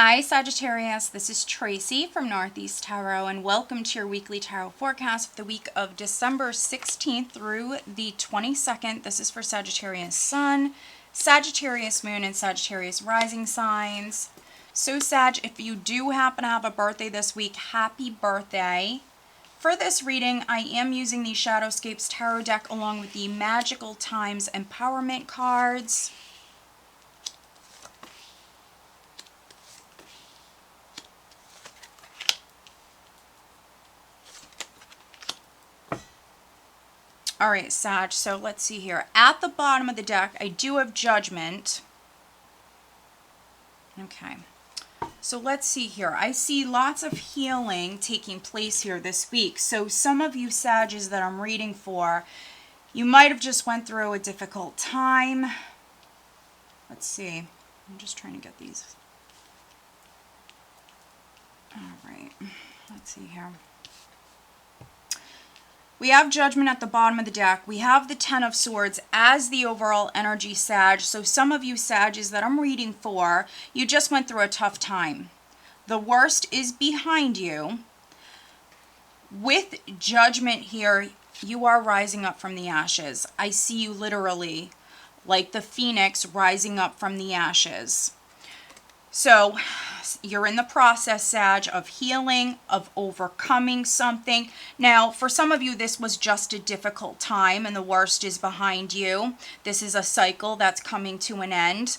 Hi Sagittarius, this is Tracy from Northeast Tarot and welcome to your weekly tarot forecast for the week of December 16th through the 22nd. This is for Sagittarius Sun, Sagittarius Moon, and Sagittarius Rising signs. So Sag, if you do happen to have a birthday this week, happy birthday. For this reading, I am using the Shadowscapes Tarot deck along with the Magical Times Empowerment cards. All right, Sag, so let's see here. At the bottom of the deck, I do have Judgment. Okay, so let's see here. I see lots of healing taking place here this week. So some of you Sages that I'm reading for, you might have just went through a difficult time. Let's see. I'm just trying to get these. All right, let's see here. We have Judgment at the bottom of the deck. We have the Ten of Swords as the overall energy, Sag. So some of you Sages that I'm reading for, you just went through a tough time. The worst is behind you. With Judgment here, you are rising up from the ashes. I see you literally like the phoenix rising up from the ashes. So you're in the process, Sag, of healing, of overcoming something. Now, for some of you, this was just a difficult time and the worst is behind you. This is a cycle that's coming to an end.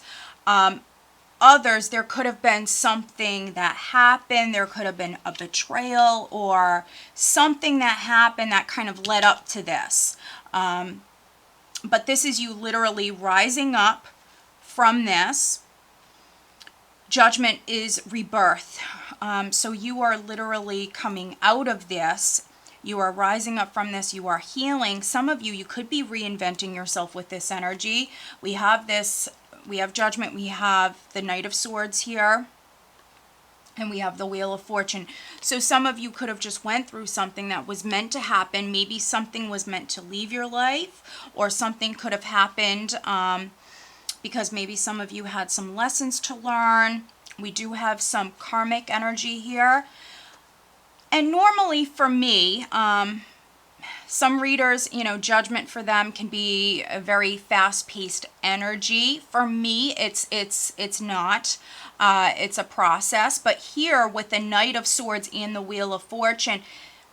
Others, there could have been something that happened. There could have been a betrayal or something that happened that kind of led up to this. But this is you literally rising up from this. Judgment is rebirth. So you are literally coming out of this. You are rising up from this. You are healing. Some of you, you could be reinventing yourself with this energy. We have this, we have Judgment. We have the Knight of Swords here. And we have the Wheel of Fortune. So some of you could have just went through something that was meant to happen. Maybe something was meant to leave your life. Or something could have happened because maybe some of you had some lessons to learn. We do have some karmic energy here. And normally for me, some readers, you know, Judgment for them can be a very fast-paced energy. For me, it's not. It's a process. But here with the Knight of Swords and the Wheel of Fortune,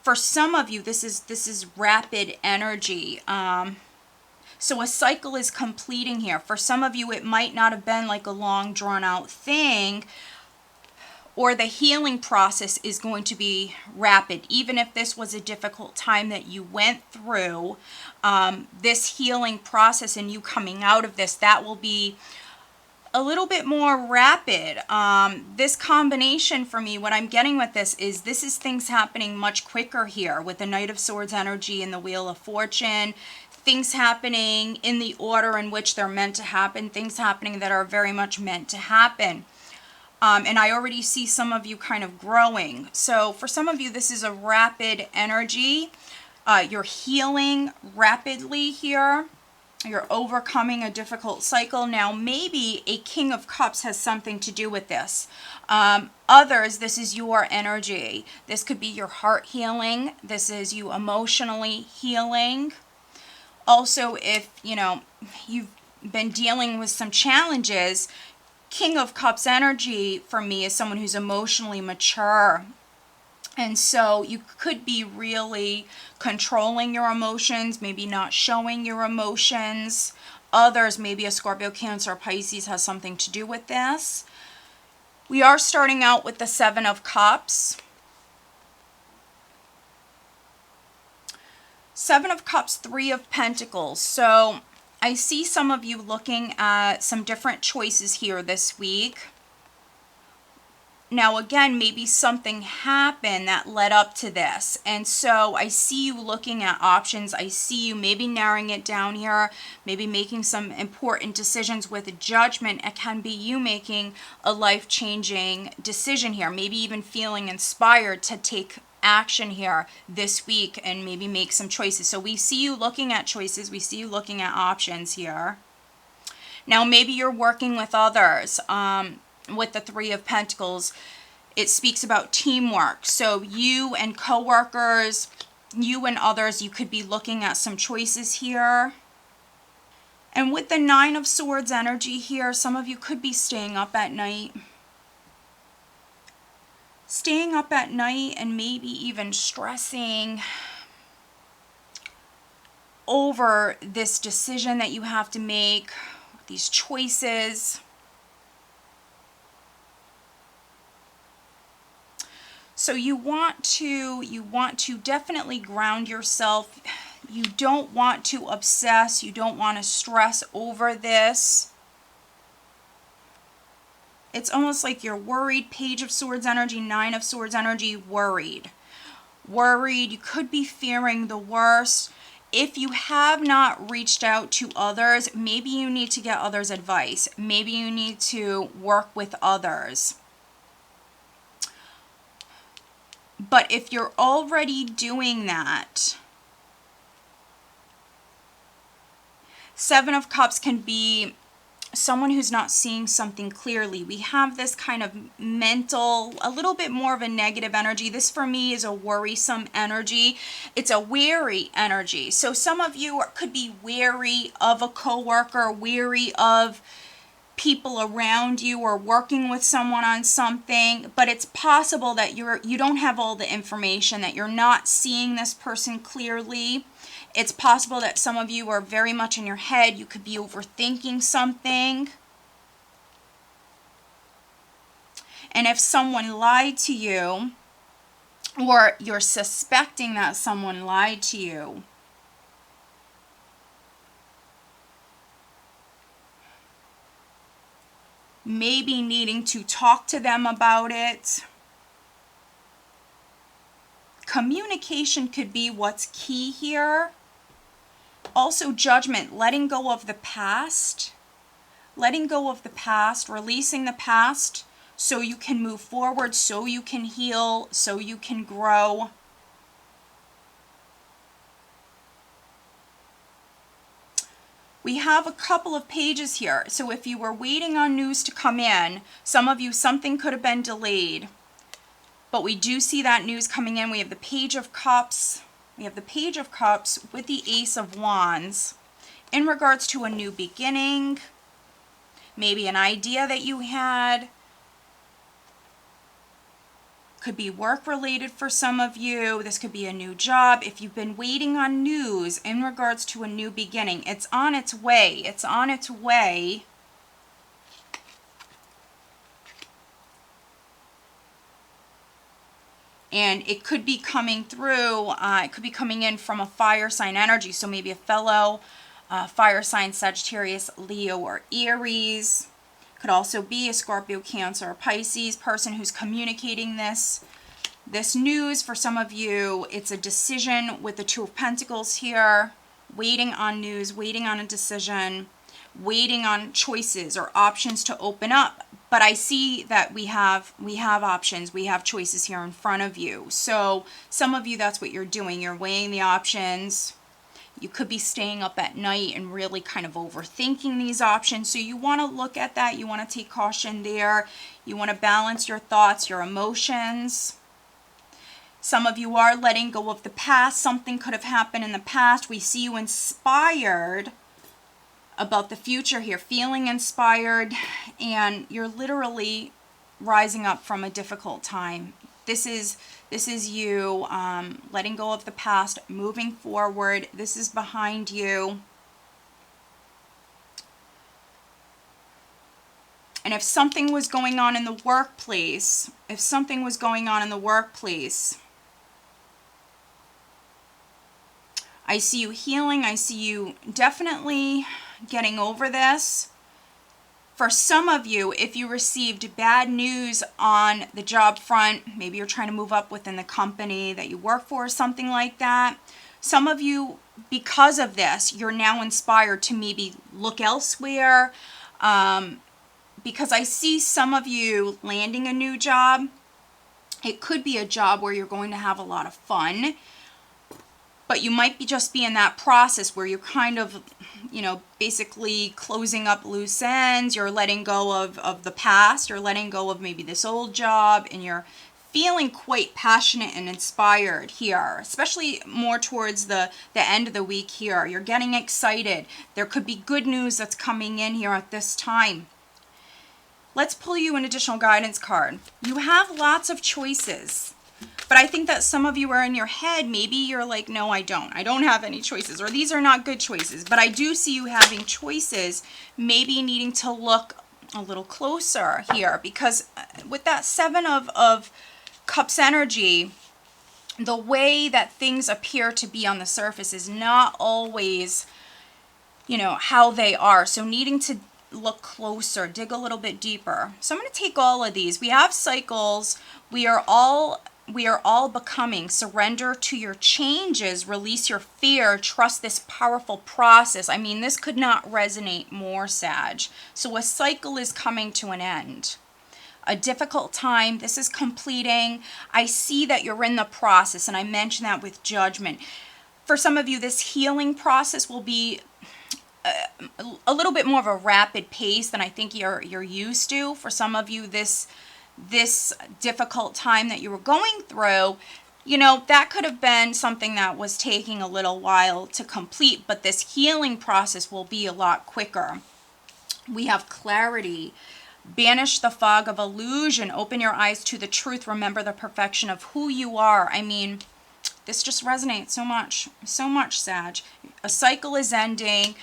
for some of you, this is rapid energy. So a cycle is completing here. For some of you, it might not have been like a long drawn out thing, or the healing process is going to be rapid. Even if this was a difficult time that you went through, this healing process and you coming out of this, that will be a little bit more rapid. This combination for me, what I'm getting with this is things happening much quicker here with the Knight of Swords energy and the Wheel of Fortune. Things happening in the order in which they're meant to happen. Things happening that are very much meant to happen. And I already see some of you kind of growing. So for some of you, this is a rapid energy. You're healing rapidly here. You're overcoming a difficult cycle. Now, maybe a King of Cups has something to do with this. Others, this is your energy. This could be your heart healing. This is you emotionally healing. Also, if, you know, you've been dealing with some challenges, King of Cups energy for me is someone who's emotionally mature. And so you could be really controlling your emotions, maybe not showing your emotions. Others, maybe a Scorpio, Cancer, or Pisces has something to do with this. We are starting out with the Seven of Cups. Seven of Cups, Three of Pentacles. So I see some of you looking at some different choices here this week. Now, again, maybe something happened that led up to this. And so I see you looking at options. I see you maybe narrowing it down here, maybe making some important decisions with Judgment. It can be you making a life-changing decision here, maybe even feeling inspired to take action here this week and maybe make some choices. So we see you looking at choices. We see you looking at options here. Now, maybe you're working with others. with the Three of Pentacles, it speaks about teamwork. So you and coworkers, you and others, you could be looking at some choices here. And with the Nine of Swords energy here, some of you could be staying up at night. Staying up at night and maybe even stressing over this decision that you have to make, these choices. So you want to definitely ground yourself. You don't want to obsess. You don't want to stress over this. It's almost like you're worried. Page of Swords energy, Nine of Swords energy, worried. Worried. You could be fearing the worst. If you have not reached out to others, maybe you need to get others' advice. Maybe you need to work with others. But if you're already doing that, Seven of Cups can be someone who's not seeing something clearly. We have this kind of mental, a little bit more of a negative energy. This for me is a worrisome energy. It's a wary energy. So some of you could be wary of a coworker, wary of people around you, or working with someone on something, but it's possible that you don't have all the information, that you're not seeing this person clearly. It's possible that some of you are very much in your head. You could be overthinking something. And if someone lied to you, or you're suspecting that someone lied to you, maybe needing to talk to them about it. Communication could be what's key here. Also judgment, letting go of the past. Letting go of the past, releasing the past so you can move forward, so you can heal, so you can grow. We have a couple of pages here. So if you were waiting on news to come in, some of you, something could have been delayed. But we do see that news coming in. We have the Page of Cups. We have the Page of Cups with the Ace of Wands in regards to a new beginning, maybe an idea that you had. Could be work related for some of you. This could be a new job. If you've been waiting on news in regards to a new beginning, it's on its way. It's on its way. And it could be coming through, it could be coming in from a fire sign energy. So maybe a fellow fire sign, Sagittarius, Leo, or Aries. Could also be a Scorpio, Cancer, or Pisces person who's communicating this news. For some of you, it's a decision with the Two of Pentacles here. Waiting on news, waiting on a decision, waiting on choices or options to open up. But I see that we have options, we have choices here in front of you. So some of you, that's what you're doing. You're weighing the options. You could be staying up at night and really kind of overthinking these options. So you want to look at that. You want to take caution there. You want to balance your thoughts, your emotions. Some of you are letting go of the past. Something could have happened in the past. We see you inspired about the future here, feeling inspired, and you're literally rising up from a difficult time. This is you letting go of the past, moving forward. This is behind you. And if something was going on in the workplace, I see you healing. I see you definitely getting over this. For some of you, if you received bad news on the job front, maybe you're trying to move up within the company that you work for or something like that. Some of you, because of this, you're now inspired to maybe look elsewhere. Because I see some of you landing a new job. It could be a job where you're going to have a lot of fun. But you might just be in that process where you're kind of you know, basically closing up loose ends. You're letting go of the past. You're letting go of maybe this old job, and you're feeling quite passionate and inspired here, especially more towards the end of the week here. You're getting excited. There could be good news that's coming in here at this time. Let's pull you an additional guidance card. You have lots of choices, but I think that some of you are in your head. Maybe you're like, no, I don't have any choices, or these are not good choices. But I do see you having choices, maybe needing to look a little closer here, because with that Seven of Cups energy, the way that things appear to be on the surface is not always, you know, how they are. So needing to look closer, dig a little bit deeper. So I'm going to take all of these. We have cycles. We are all becoming. Surrender to your changes, release your fear, trust this powerful process. I mean, this could not resonate more, Sag. So a cycle is coming to an end. A difficult time, this is completing. I see that you're in the process, and I mentioned that with Judgment. For some of you, this healing process will be a little bit more of a rapid pace than I think you're used to. For some of you, this difficult time that you were going through, you know, that could have been something that was taking a little while to complete, but this healing process will be a lot quicker. We have clarity. Banish the fog of illusion. Open your eyes to the truth. Remember the perfection of who you are. I mean, this just resonates so much, Sag. A cycle is ending.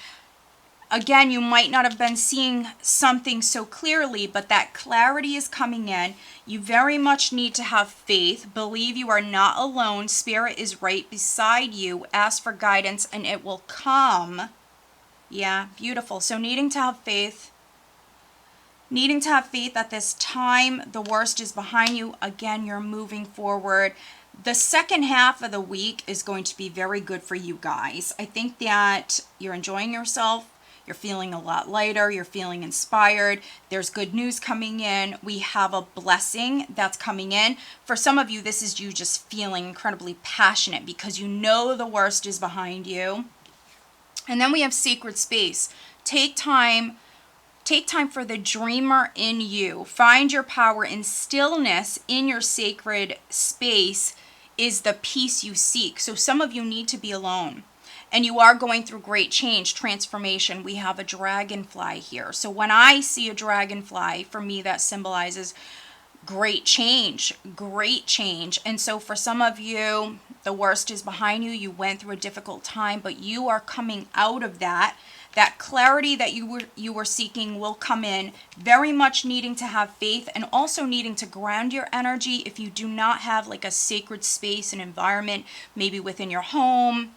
Again, you might not have been seeing something so clearly, but that clarity is coming in. You very much need to have faith. Believe you are not alone. Spirit is right beside you. Ask for guidance and it will come. Yeah, beautiful. So needing to have faith. Needing to have faith at this time. The worst is behind you. Again, you're moving forward. The second half of the week is going to be very good for you guys. I think that you're enjoying yourself. You're feeling a lot lighter. You're feeling inspired. There's good news coming in. We have a blessing that's coming in. For some of you, this is you just feeling incredibly passionate because you know the worst is behind you. And then we have sacred space. Take time for the dreamer in you. Find your power in stillness. In your sacred space is the peace you seek. So some of you need to be alone. And you are going through great change, transformation. We have a dragonfly here. So when I see a dragonfly, for me that symbolizes great change, great change. And so for some of you, the worst is behind you. You went through a difficult time, but you are coming out of that. That clarity that you were seeking will come in. Very much needing to have faith and also needing to ground your energy. If you do not have like a sacred space and environment, maybe within your home,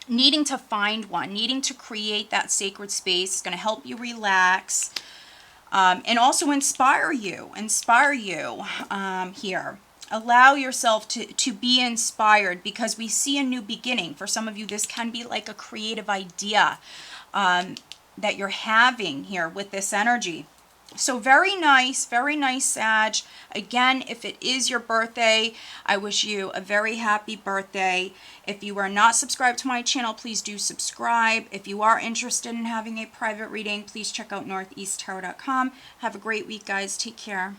needing to find one, needing to create that sacred space is going to help you relax and also inspire you here. Allow yourself to be inspired because we see a new beginning. For some of you, this can be like a creative idea that you're having here with this energy. So very nice, Sag. Again, if it is your birthday, I wish you a very happy birthday. If you are not subscribed to my channel, please do subscribe. If you are interested in having a private reading, please check out northeasttarot.com. Have a great week, guys. Take care.